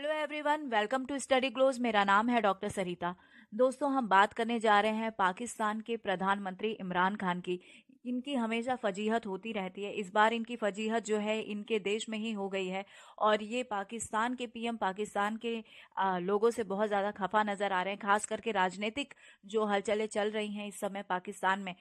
Hello everyone, welcome to study glows. मेरा नाम है डॉक्टर सरिता। दोस्तों, हम बात करने जा रहे हैं पाकिस्तान के प्रधानमंत्री इमरान खान की। इनकी हमेशा फजीहत होती रहती है। इस बार इनकी फजीहत जो है इनके देश में ही हो गई है और ये पाकिस्तान के पीएम पाकिस्तान के लोगों से बहुत ज़्यादा खफा नज़र आ रहे हैं। खास करके राजनीतिक जो हलचलें चल रही हैं इस समय पाकिस्तान में,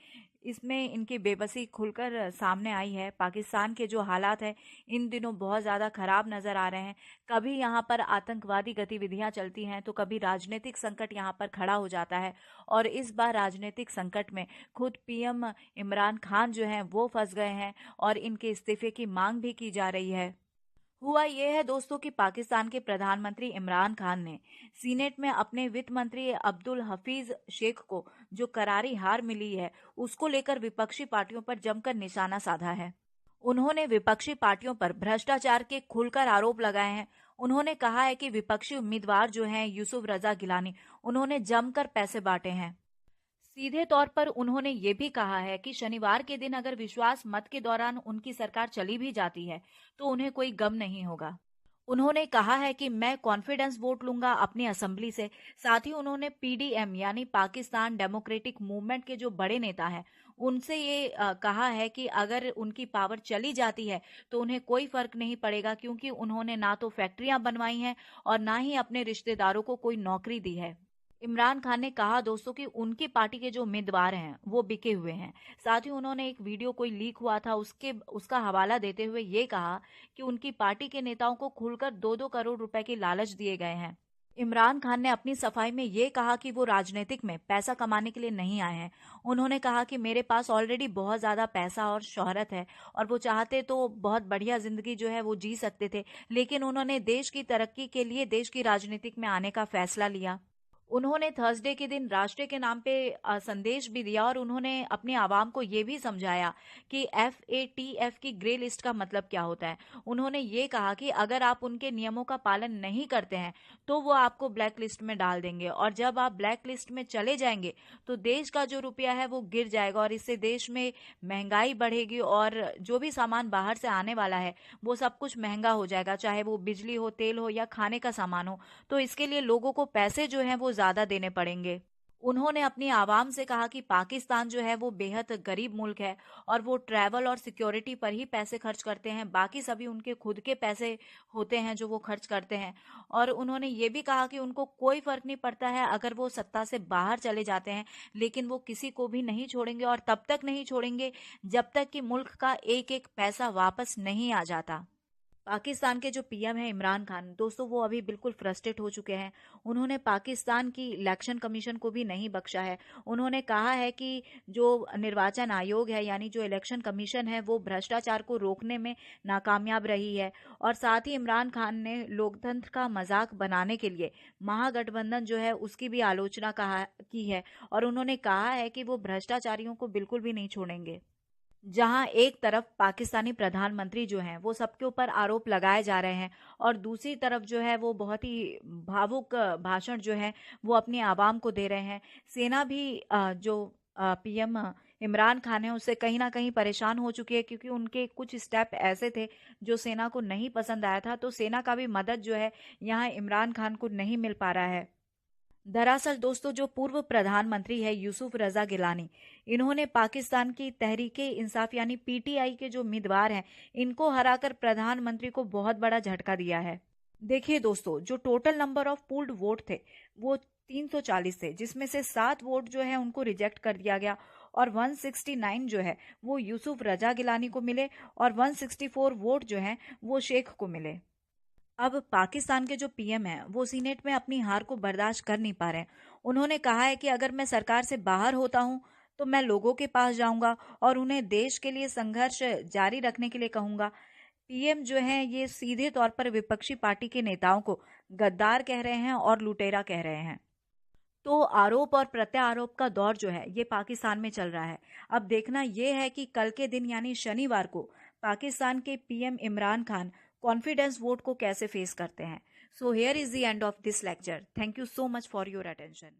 इसमें इनकी बेबसी खुलकर सामने आई है। पाकिस्तान के जो हालात हैं इन दिनों बहुत ज़्यादा खराब नज़र आ रहे हैं। कभी यहाँ पर आतंकवादी गतिविधियां चलती हैं तो कभी राजनीतिक संकट यहाँ पर खड़ा हो जाता है और इस बार राजनीतिक संकट में खुद पीएम इमरान खान जो हैं वो फंस गए हैं और इनके इस्तीफे की मांग भी की जा रही है। हुआ यह है दोस्तों कि पाकिस्तान के प्रधानमंत्री इमरान खान ने सीनेट में अपने वित्त मंत्री अब्दुल हफीज शेख को जो करारी हार मिली है उसको लेकर विपक्षी पार्टियों पर जमकर निशाना साधा है। उन्होंने विपक्षी पार्टियों पर भ्रष्टाचार के खुलकर आरोप लगाए हैं। उन्होंने कहा है कि विपक्षी उम्मीदवार जो हैं यूसुफ रजा गिलानी, उन्होंने जमकर पैसे बांटे हैं। सीधे तौर पर उन्होंने ये भी कहा है कि शनिवार के दिन अगर विश्वास मत के दौरान उनकी सरकार चली भी जाती है तो उन्हें कोई गम नहीं होगा। उन्होंने कहा है कि मैं कॉन्फिडेंस वोट लूंगा अपनी असेंबली से। साथ ही उन्होंने पीडीएम यानी पाकिस्तान डेमोक्रेटिक मूवमेंट के जो बड़े नेता हैं उनसे ये कहा है कि अगर उनकी पावर चली जाती है तो उन्हें कोई फर्क नहीं पड़ेगा, क्योंकि उन्होंने ना तो फैक्ट्रियां बनवाई हैं और ना ही अपने रिश्तेदारों को कोई नौकरी दी है। इमरान खान ने कहा दोस्तों कि उनकी पार्टी के जो उम्मीदवार हैं वो बिके हुए हैं। साथ ही उन्होंने एक वीडियो कोई लीक हुआ था उसका हवाला देते हुए ये कहा कि उनकी पार्टी के नेताओं को खुलकर 2-2 करोड़ रुपए की लालच दिए गए हैं। इमरान खान ने अपनी सफाई में ये कहा कि वो राजनीतिक में पैसा कमाने के लिए नहीं आए हैं। उन्होंने कहा कि मेरे पास ऑलरेडी बहुत ज्यादा पैसा और शोहरत है और वो चाहते तो बहुत बढ़िया जिंदगी जो है वो जी सकते थे, लेकिन उन्होंने देश की तरक्की के लिए देश की राजनीतिक में आने का फैसला लिया। उन्होंने थर्सडे के दिन राष्ट्र के नाम पे संदेश भी दिया और उन्होंने अपनी आवाम को ये भी समझाया कि FATF की ग्रे लिस्ट का मतलब क्या होता है। उन्होंने ये कहा कि अगर आप उनके नियमों का पालन नहीं करते हैं तो वो आपको ब्लैक लिस्ट में डाल देंगे और जब आप ब्लैक लिस्ट में चले जाएंगे तो देश का जो रुपया है वो गिर जाएगा और इससे देश में महंगाई बढ़ेगी और जो भी सामान बाहर से आने वाला है वो सब कुछ महंगा हो जाएगा, चाहे वो बिजली हो, तेल हो या खाने का सामान हो। तो इसके लिए लोगों को पैसे जो हैं वो ज्यादा देने पड़ेंगे। उन्होंने अपनी आवाम से कहा कि पाकिस्तान जो है वो बेहद गरीब मुल्क है और वो ट्रैवल और सिक्योरिटी पर ही पैसे खर्च करते हैं, बाकी सभी उनके खुद के पैसे होते हैं जो वो खर्च करते हैं। और उन्होंने ये भी कहा कि उनको कोई फर्क नहीं पड़ता है अगर वो सत्ता से बाहर चले जाते हैं, लेकिन वो किसी को भी नहीं छोड़ेंगे और तब तक नहीं छोड़ेंगे जब तक कि मुल्क का एक एक पैसा वापस नहीं आ जाता। पाकिस्तान के जो पीएम है इमरान खान, दोस्तों वो अभी बिल्कुल फ्रस्ट्रेट हो चुके हैं। उन्होंने पाकिस्तान की इलेक्शन कमीशन को भी नहीं बख्शा है। उन्होंने कहा है कि जो निर्वाचन आयोग है यानी जो इलेक्शन कमीशन है वो भ्रष्टाचार को रोकने में नाकामयाब रही है। और साथ ही इमरान खान ने लोकतंत्र का मजाक बनाने के लिए महागठबंधन जो है उसकी भी आलोचना की है और उन्होंने कहा है कि वो भ्रष्टाचारियों को बिल्कुल भी नहीं छोड़ेंगे। जहां एक तरफ पाकिस्तानी प्रधानमंत्री जो हैं वो सबके ऊपर आरोप लगाए जा रहे हैं और दूसरी तरफ जो है वो बहुत ही भावुक भाषण जो है वो अपनी आवाम को दे रहे हैं। सेना भी जो पीएम इमरान खान है उससे कहीं ना कहीं परेशान हो चुकी है, क्योंकि उनके कुछ स्टेप ऐसे थे जो सेना को नहीं पसंद आया था। तो सेना का भी मदद जो है यहाँ इमरान खान को नहीं मिल पा रहा है। दरअसल दोस्तों, जो पूर्व प्रधानमंत्री है यूसुफ रजा गिलानी, इन्होंने पाकिस्तान की तहरीके इंसाफ यानी PTI के जो उम्मीदवार हैं इनको हराकर प्रधानमंत्री को बहुत बड़ा झटका दिया है। देखिए दोस्तों, जो total number of pooled vote थे वो 340 थे, जिसमें से 7 वोट जो है उनको रिजेक्ट कर दिया गया और 169 जो है वो यूसुफ रजा गिलानी को मिले और 164 वोट जो है वो शेख को मिले। अब पाकिस्तान के जो पीएम हैं वो सीनेट में अपनी हार को बर्दाश्त कर नहीं पा रहे हैं। उन्होंने कहा है कि अगर मैं सरकार से बाहर होता हूं तो मैं लोगों के पास जाऊंगा और उन्हें देश के लिए संघर्ष जारी रखने के लिए कहूंगा। पीएम जो है ये सीधे तौर पर विपक्षी पार्टी के नेताओं को गद्दार कह रहे हैं और लुटेरा कह रहे हैं। तो आरोप और प्रत्यारोप का दौर जो है ये पाकिस्तान में चल रहा है। अब देखना यह है कि कल के दिन यानी शनिवार को पाकिस्तान के PM Imran Khan confidence vote को कैसे फेस करते हैं। So here is the end of this lecture. Thank you so much for your attention.